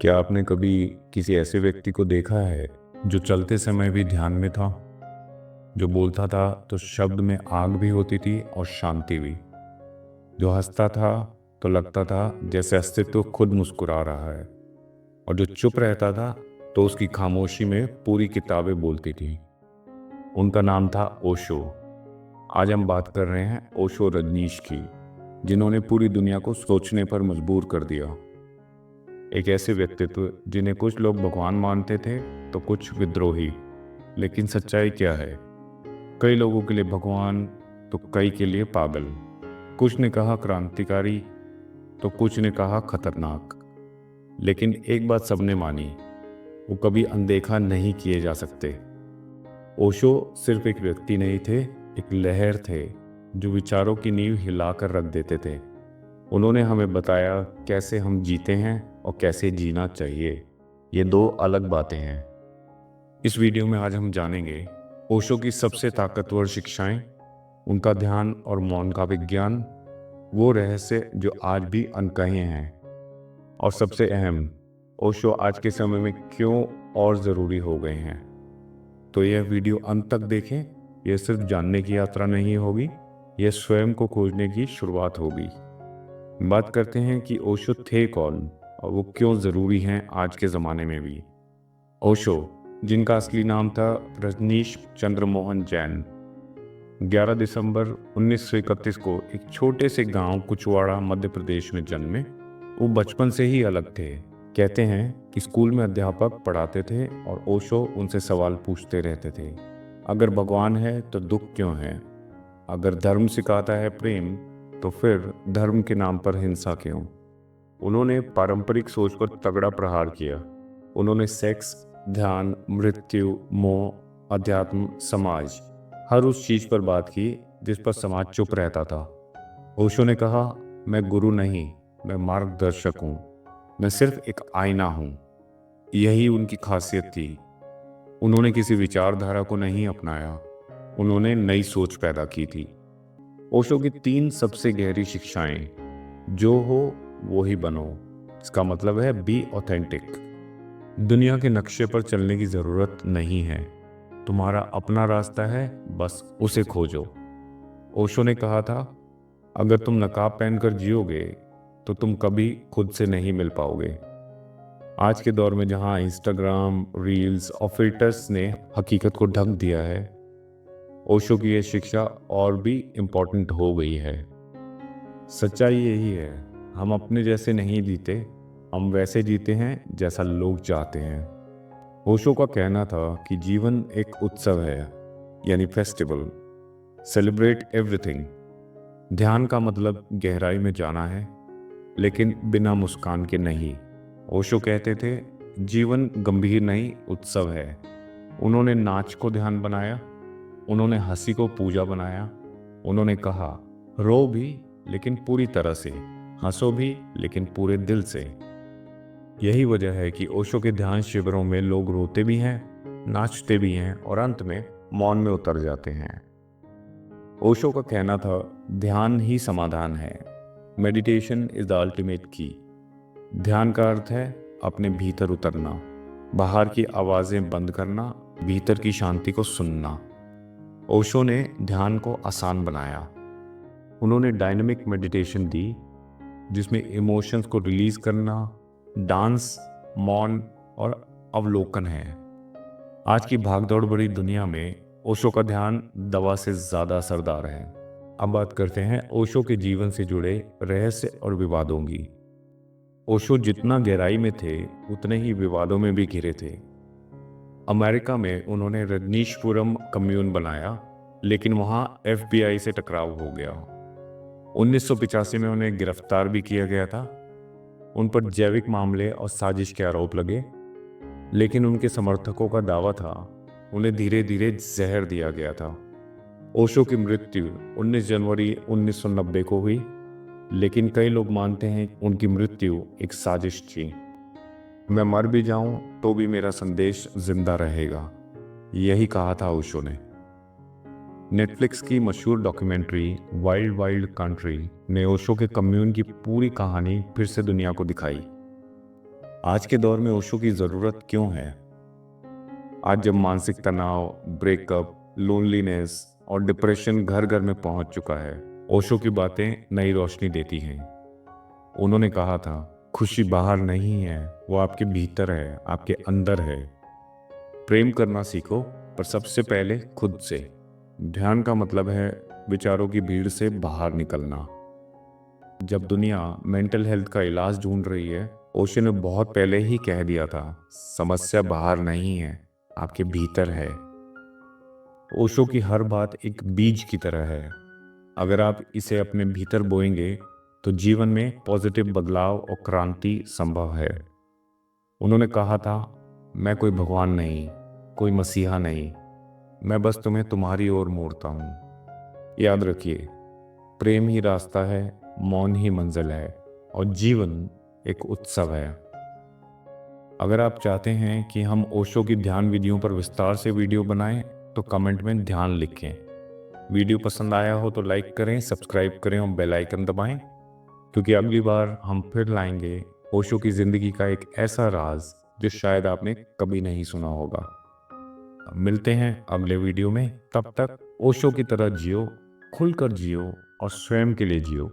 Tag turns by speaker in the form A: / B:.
A: क्या आपने कभी किसी ऐसे व्यक्ति को देखा है जो चलते समय भी ध्यान में था, जो बोलता था तो शब्द में आग भी होती थी और शांति भी, जो हंसता था तो लगता था जैसे अस्तित्व खुद मुस्कुरा रहा है, और जो चुप रहता था तो उसकी खामोशी में पूरी किताबें बोलती थी। उनका नाम था ओशो। आज हम बात कर रहे हैं ओशो रजनीश की, जिन्होंने पूरी दुनिया को सोचने पर मजबूर कर दिया। एक ऐसे व्यक्तित्व जिन्हें कुछ लोग भगवान मानते थे तो कुछ विद्रोही। लेकिन सच्चाई क्या है? कई लोगों के लिए भगवान तो कई के लिए पागल। कुछ ने कहा क्रांतिकारी तो कुछ ने कहा खतरनाक। लेकिन एक बात सबने मानी, वो कभी अनदेखा नहीं किए जा सकते। ओशो सिर्फ एक व्यक्ति नहीं थे, एक लहर थे जो विचारों की नींव हिलाकर रख देते थे। उन्होंने हमें बताया कैसे हम जीते हैं और कैसे जीना चाहिए। ये दो अलग बातें हैं। इस वीडियो में आज हम जानेंगे ओशो की सबसे ताकतवर शिक्षाएं, उनका ध्यान और मौन का विज्ञान, वो रहस्य जो आज भी अनकहे हैं, और सबसे अहम, ओशो आज के समय में क्यों और ज़रूरी हो गए हैं। तो यह वीडियो अंत तक देखें। यह सिर्फ जानने की यात्रा नहीं होगी, यह स्वयं को खोजने की शुरुआत होगी। बात करते हैं कि ओशो थे कौन और वो क्यों ज़रूरी हैं आज के ज़माने में भी। ओशो, जिनका असली नाम था रजनीश चंद्र मोहन जैन, 11 दिसंबर 1931 को एक छोटे से गांव कुचवाड़ा मध्य प्रदेश में जन्मे। वो बचपन से ही अलग थे। कहते हैं कि स्कूल में अध्यापक पढ़ाते थे और ओशो उनसे सवाल पूछते रहते थे। अगर भगवान है तो दुख क्यों है? अगर धर्म सिखाता है प्रेम तो फिर धर्म के नाम पर हिंसा क्यों? उन्होंने पारंपरिक सोच पर तगड़ा प्रहार किया। उन्होंने सेक्स, ध्यान, मृत्यु, मोह, अध्यात्म, समाज, हर उस चीज पर बात की जिस पर समाज चुप रहता था। ओशो ने कहा, मैं गुरु नहीं, मैं मार्गदर्शक हूँ, मैं सिर्फ एक आईना हूँ। यही उनकी खासियत थी। उन्होंने किसी विचारधारा को नहीं अपनाया, उन्होंने नई सोच पैदा की थी। ओशो की 3 सबसे गहरी शिक्षाएं, जो हो वो ही बनो। इसका मतलब है बी ऑथेंटिक। दुनिया के नक्शे पर चलने की जरूरत नहीं है, तुम्हारा अपना रास्ता है, बस उसे खोजो। ओशो ने कहा था, अगर तुम नकाब पहनकर जियोगे तो तुम कभी खुद से नहीं मिल पाओगे। आज के दौर में जहां इंस्टाग्राम, रील्स और फिल्टर्स ने हकीकत को ढक दिया है, ओशो की यह शिक्षा और भी इम्पोर्टेंट हो गई है। सच्चाई यही है, हम अपने जैसे नहीं जीते, हम वैसे जीते हैं जैसा लोग चाहते हैं। ओशो का कहना था कि जीवन एक उत्सव है, यानी फेस्टिवल। Celebrate everything. ध्यान का मतलब गहराई में जाना है, लेकिन बिना मुस्कान के नहीं। ओशो कहते थे, जीवन गंभीर नहीं, उत्सव है। उन्होंने नाच को ध्यान बनाया, उन्होंने हंसी को पूजा बनाया। उन्होंने कहा, रो भी लेकिन पूरी तरह से, हंसो भी लेकिन पूरे दिल से। यही वजह है कि ओशो के ध्यान शिविरों में लोग रोते भी हैं, नाचते भी हैं और अंत में मौन में उतर जाते हैं। ओशो का कहना था, ध्यान ही समाधान है। मेडिटेशन इज द अल्टीमेट की। ध्यान का अर्थ है अपने भीतर उतरना, बाहर की आवाजें बंद करना, भीतर की शांति को सुनना। ओशो ने ध्यान को आसान बनाया। उन्होंने डायनामिक मेडिटेशन दी, जिसमें इमोशंस को रिलीज करना, डांस, मौन और अवलोकन है। आज की भागदौड़ भरी दुनिया में ओशो का ध्यान दवा से ज्यादा असरदार है। अब बात करते हैं ओशो के जीवन से जुड़े रहस्य और विवादों की। ओशो जितना गहराई में थे, उतने ही विवादों में भी घिरे थे। अमेरिका में उन्होंने रजनीशपुरम कम्यून बनाया, लेकिन वहां FBI से टकराव हो गया। 1985 में उन्हें गिरफ्तार भी किया गया था। उन पर जैविक मामले और साजिश के आरोप लगे, लेकिन उनके समर्थकों का दावा था उन्हें धीरे धीरे जहर दिया गया था। ओशो की मृत्यु 19 जनवरी 1990 को हुई, लेकिन कई लोग मानते हैं उनकी मृत्यु एक साजिश थी। मैं मर भी जाऊं तो भी मेरा संदेश जिंदा रहेगा, यही कहा था ओशो ने। नेटफ्लिक्स की मशहूर डॉक्यूमेंट्री वाइल्ड वाइल्ड कंट्री ने ओशो के कम्यून की पूरी कहानी फिर से दुनिया को दिखाई। आज के दौर में ओशो की ज़रूरत क्यों है? आज जब मानसिक तनाव, ब्रेकअप, लोनलीनेस और डिप्रेशन घर घर में पहुंच चुका है, ओशो की बातें नई रोशनी देती हैं। उन्होंने कहा था, खुशी बाहर नहीं है, वो आपके भीतर है, आपके अंदर है। प्रेम करना सीखो, पर सबसे पहले खुद से। ध्यान का मतलब है विचारों की भीड़ से बाहर निकलना। जब दुनिया मेंटल हेल्थ का इलाज ढूंढ रही है, ओशो ने बहुत पहले ही कह दिया था, समस्या बाहर नहीं है, आपके भीतर है। ओशो की हर बात एक बीज की तरह है। अगर आप इसे अपने भीतर बोएंगे तो जीवन में पॉजिटिव बदलाव और क्रांति संभव है। उन्होंने कहा था, मैं कोई भगवान नहीं, कोई मसीहा नहीं, मैं बस तुम्हें तुम्हारी ओर मोड़ता हूँ। याद रखिए, प्रेम ही रास्ता है, मौन ही मंजिल है, और जीवन एक उत्सव है। अगर आप चाहते हैं कि हम ओशो की ध्यान विधियों पर विस्तार से वीडियो बनाएं तो कमेंट में ध्यान लिखें। वीडियो पसंद आया हो तो लाइक करें, सब्सक्राइब करें और बेल आइकन दबाएं, क्योंकि अगली बार हम फिर लाएंगे ओशो की जिंदगी का एक ऐसा राज जो शायद आपने कभी नहीं सुना होगा। मिलते हैं अगले वीडियो में। तब तक ओशो की तरह जियो, खुलकर जियो और स्वयं के लिए जियो।